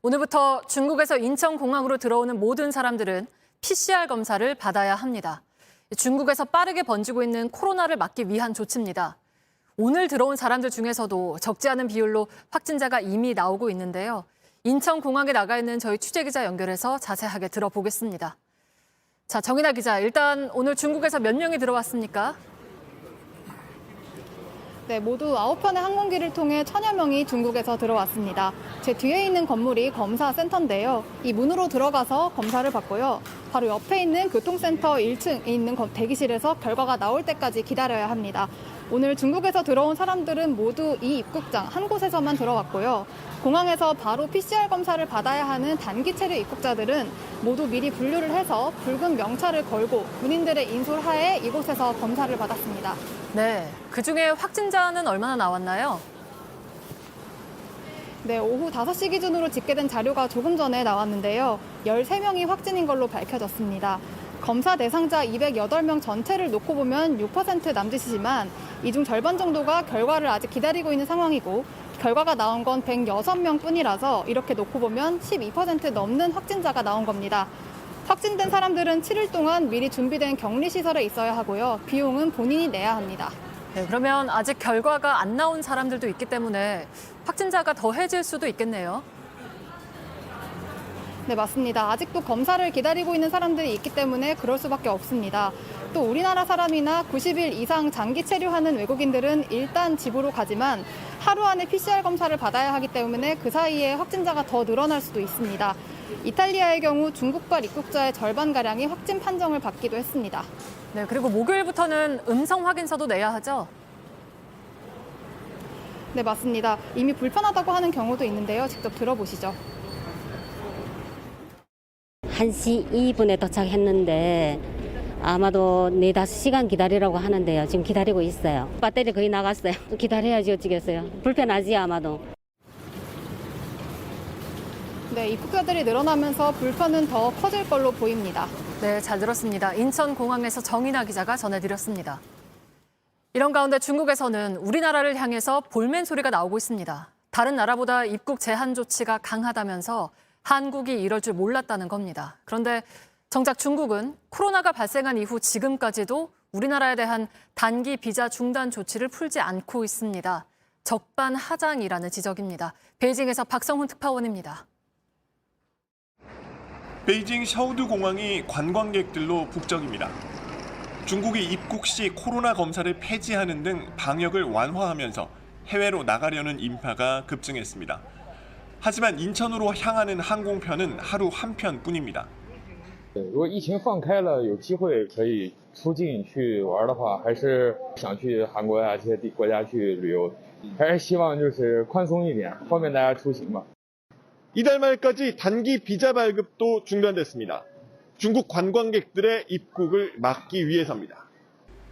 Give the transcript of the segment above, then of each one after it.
오늘부터 중국에서 인천공항으로 들어오는 모든 사람들은 PCR 검사를 받아야 합니다. 중국에서 빠르게 번지고 있는 코로나를 막기 위한 조치입니다. 오늘 들어온 사람들 중에서도 적지 않은 비율로 확진자가 이미 나오고 있는데요. 인천공항에 나가 있는 저희 취재기자 연결해서 자세하게 들어보겠습니다. 자, 정인아 기자, 일단 오늘 중국에서 몇 명이 들어왔습니까? 네, 모두 9편의 항공기를 통해 1000여 명이 중국에서 들어왔습니다. 제 뒤에 있는 건물이 검사센터인데요. 이 문으로 들어가서 검사를 받고요. 바로 옆에 있는 교통센터 1층에 있는 대기실에서 결과가 나올 때까지 기다려야 합니다. 오늘 중국에서 들어온 사람들은 모두 이 입국장 한 곳에서만 들어왔고요. 공항에서 바로 PCR 검사를 받아야 하는 단기 체류 입국자들은 모두 미리 분류를 해서 붉은 명찰을 걸고 군인들의 인솔하에 이곳에서 검사를 받았습니다. 네, 그중에 확진자는 얼마나 나왔나요? 네, 오후 5시 기준으로 집계된 자료가 조금 전에 나왔는데요. 13명이 확진인 걸로 밝혀졌습니다. 검사 대상자 208명 전체를 놓고 보면 6% 남짓이지만 이 중 절반 정도가 결과를 아직 기다리고 있는 상황이고 결과가 나온 건 106명 뿐이라서 이렇게 놓고 보면 12% 넘는 확진자가 나온 겁니다. 확진된 사람들은 7일 동안 미리 준비된 격리시설에 있어야 하고요. 비용은 본인이 내야 합니다. 네, 그러면 아직 결과가 안 나온 사람들도 있기 때문에 확진자가 더해질 수도 있겠네요. 네, 맞습니다. 아직도 검사를 기다리고 있는 사람들이 있기 때문에 그럴 수밖에 없습니다. 또 우리나라 사람이나 90일 이상 장기 체류하는 외국인들은 일단 집으로 가지만 하루 안에 PCR 검사를 받아야 하기 때문에 그 사이에 확진자가 더 늘어날 수도 있습니다. 이탈리아의 경우 중국발 입국자의 절반가량이 확진 판정을 받기도 했습니다. 네, 그리고 목요일부터는 음성 확인서도 내야 하죠? 네, 맞습니다. 이미 불편하다고 하는 경우도 있는데요. 직접 들어보시죠. 1시 2분에 도착했는데 아마도 4, 5시간 기다리라고 하는데요. 지금 기다리고 있어요. 배터리 거의 나갔어요. 기다려야지 어찌겠어요. 불편하지 아마도. 네, 입국자들이 늘어나면서 불편은 더 커질 걸로 보입니다. 네, 잘 들었습니다. 인천공항에서 정인아 기자가 전해드렸습니다. 이런 가운데 중국에서는 우리나라를 향해서 볼멘 소리가 나오고 있습니다. 다른 나라보다 입국 제한 조치가 강하다면서 한국이 이럴 줄 몰랐다는 겁니다. 그런데 정작 중국은 코로나가 발생한 이후 지금까지도 우리나라에 대한 단기 비자 중단 조치를 풀지 않고 있습니다. 적반하장이라는 지적입니다. 베이징에서 박성훈 특파원입니다. 베이징 샤오두 공항이 관광객들로 북적입니다. 중국이 입국 시 코로나 검사를 폐지하는 등 방역을 완화하면서 해외로 나가려는 인파가 급증했습니다. 하지만 인천으로 향하는 항공편은 하루 한 편뿐입니다. 如果疫情放开了，有机会可以出境去玩的话，还是想去韩国啊这些国家去旅游，还是希望就是宽松一点，方便大家出行嘛。 이달 말까지 단기 비자 발급도 중단됐습니다. 중국 관광객들의 입국을 막기 위해서입니다.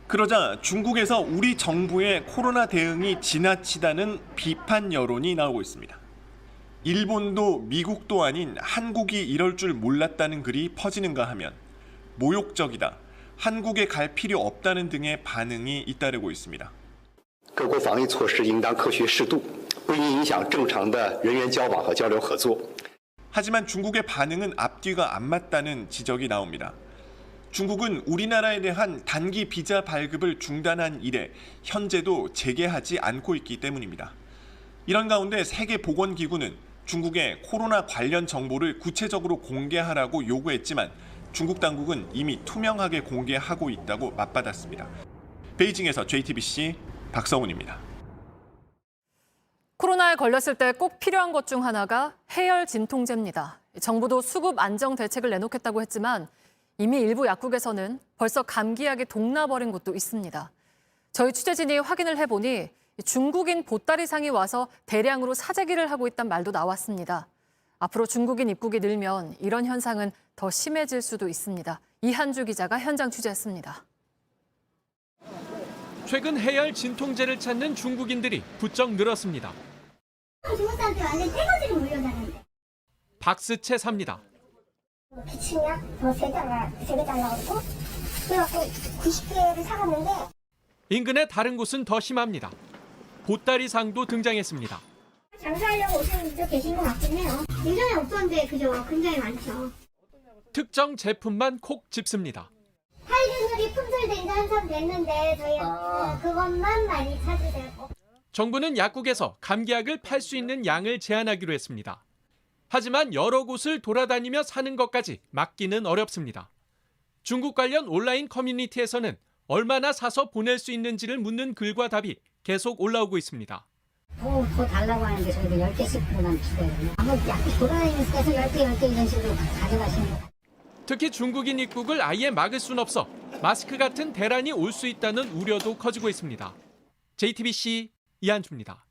그러자 중국에서 우리 정부의 코로나 대응이 지나치다는 비판 여론이 나오고 있습니다. 일본도 미국도 아닌 한국이 이럴 줄 몰랐다는 글이 퍼지는가 하면 모욕적이다, 한국에 갈 필요 없다는 등의 반응이 잇따르고 있습니다. 各国防疫措施应当科学适度，不应影响正常的人员交往和交流合作。 하지만 중국의 반응은 앞뒤가 안 맞다는 지적이 나옵니다. 중국은 우리나라에 대한 단기 비자 발급을 중단한 이래 현재도 재개하지 않고 있기 때문입니다. 이런 가운데 세계보건기구는 중국의 코로나 관련 정보를 구체적으로 공개하라고 요구했지만 중국 당국은 이미 투명하게 공개하고 있다고 맞받았습니다. 베이징에서 JTBC 박성훈입니다. 코로나에 걸렸을 때 꼭 필요한 것 중 하나가 해열 진통제입니다. 정부도 수급 안정 대책을 내놓겠다고 했지만 이미 일부 약국에서는 벌써 감기약이 동나버린 곳도 있습니다. 저희 취재진이 확인을 해보니 중국인 보따리상이 와서 대량으로 사재기를 하고 있다는 말도 나왔습니다. 앞으로 중국인 입국이 늘면 이런 현상은 더 심해질 수도 있습니다. 이한주 기자가 현장 취재했습니다. 최근 해열 진통제를 찾는 중국인들이 부쩍 늘었습니다. 중국 사람들 완전 떼거지로 몰려다니는데. 박스채 삽니다. 비침약 뭐 3개 달라고 그래갖고 90개를 사갔는데 인근의 다른 곳은 더 심합니다. 보따리상도 등장했습니다. 장사하려고 오시는 분도 계신 것 같긴 해요. 예전에 없었는데 그죠? 굉장히 많죠. 특정 제품만 콕 집습니다. 살균술이 품절된 지 한참 됐는데 저희가 그것만 많이 찾으세요. 정부는 약국에서 감기약을 팔 수 있는 양을 제한하기로 했습니다. 하지만 여러 곳을 돌아다니며 사는 것까지 막기는 어렵습니다. 중국 관련 온라인 커뮤니티에서는 얼마나 사서 보낼 수 있는지를 묻는 글과 답이 계속 올라오고 있습니다. 더 달라고 하는데 저희도 10개씩 보내면 주거든요. 한번 약국 돌아다니면서 계속 10개 이런 식으로 가져가시는 거. 특히 중국인 입국을 아예 막을 순 없어 마스크 같은 대란이 올 수 있다는 우려도 커지고 있습니다. JTBC 이한주입니다.